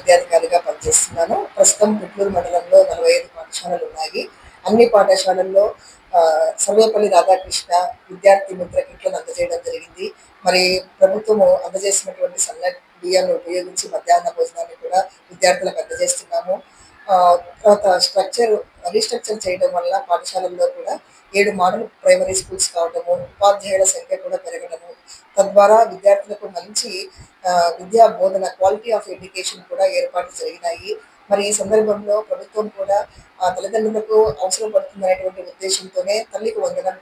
విద్యాధికారిగా పనిచేస్తున్నాను. ప్రస్తుతం పుత్తూరు మండలంలో 45 పాఠశాలలు ఉన్నాయి. అన్ని పాఠశాలల్లో సర్వేపల్లి రాధాకృష్ణ విద్యార్థి మిత్ర కిట్లను అందజేయడం జరిగింది. మరి ప్రభుత్వము అందజేసినటువంటి సన్న బియ్యాన్ని ఉపయోగించి మధ్యాహ్న భోజనాన్ని కూడా విద్యార్థులకు అందజేస్తున్నాము. తర్వాత రీస్ట్రక్చర్ చేయడం వల్ల పాఠశాలల్లో కూడా 7 మోడల్ ప్రైమరీ స్కూల్స్ కావడము, ఉపాధ్యాయుల సంఖ్య కూడా పెరగడము, తద్వారా విద్యార్థులకు మంచి విద్యా బోధన క్వాలిటీ ఆఫ్ ఎడ్యుకేషన్ కూడా ఏర్పాటు జరిగినాయి. మరి ఈ సందర్భంలో ప్రభుత్వం కూడా తల్లిదండ్రులకు అవసరం పడుతుందనేటువంటి ఉద్దేశంతోనే తల్లికి వందనం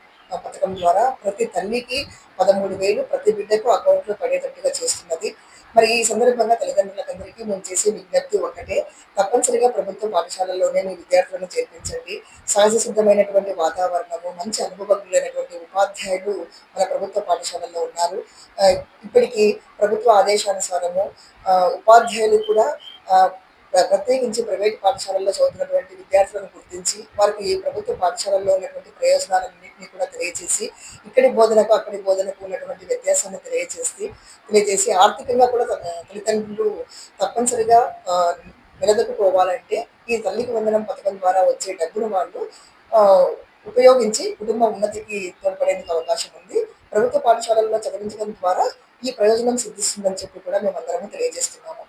పథకం ద్వారా ప్రతి తల్లికి 13,000 ప్రతి బిడ్డకు అకౌంట్లో పడేటట్టుగా చేస్తున్నది. మరి ఈ సందర్భంగా తల్లిదండ్రులకందరికీ మేము చేసే విజ్ఞప్తి ఒకటే, తప్పనిసరిగా ప్రభుత్వ పాఠశాలల్లోనే మీ విద్యార్థులను చేర్పించండి. సహజ సిద్ధమైనటువంటి వాతావరణము, మంచి అనుభవజ్ఞులైనటువంటి ఉపాధ్యాయులు మన ప్రభుత్వ పాఠశాలల్లో ఉన్నారు. ఇప్పటికీ ప్రభుత్వ ఆదేశానుసారము ఉపాధ్యాయులు కూడా ప్రత్యేకించి ప్రైవేట్ పాఠశాలల్లో చదువుతున్నటువంటి విద్యార్థులను గుర్తించి వారికి ఈ ప్రభుత్వ పాఠశాలల్లో ఉన్నటువంటి ప్రయోజనాలన్నింటినీ కూడా తెలియజేసి, ఇక్కడి బోధనకు అక్కడి బోధనకు ఉన్నటువంటి వ్యత్యాసాన్ని తెలియజేసి ఆర్థికంగా కూడా తల్లిదండ్రులు తప్పనిసరిగా నిలదొక్కుకోవాలంటే ఈ తల్లికి వందనం పథకం ద్వారా వచ్చే డబ్బును వాళ్ళు ఉపయోగించి కుటుంబ ఉన్నతికి తోడ్పడేందుకు అవకాశం ఉంది. ప్రభుత్వ పాఠశాలల్లో చదివించడం ద్వారా ఈ ప్రయోజనం సిద్ధిస్తుందని చెప్పి కూడా మేమందరము తెలియజేస్తున్నాము.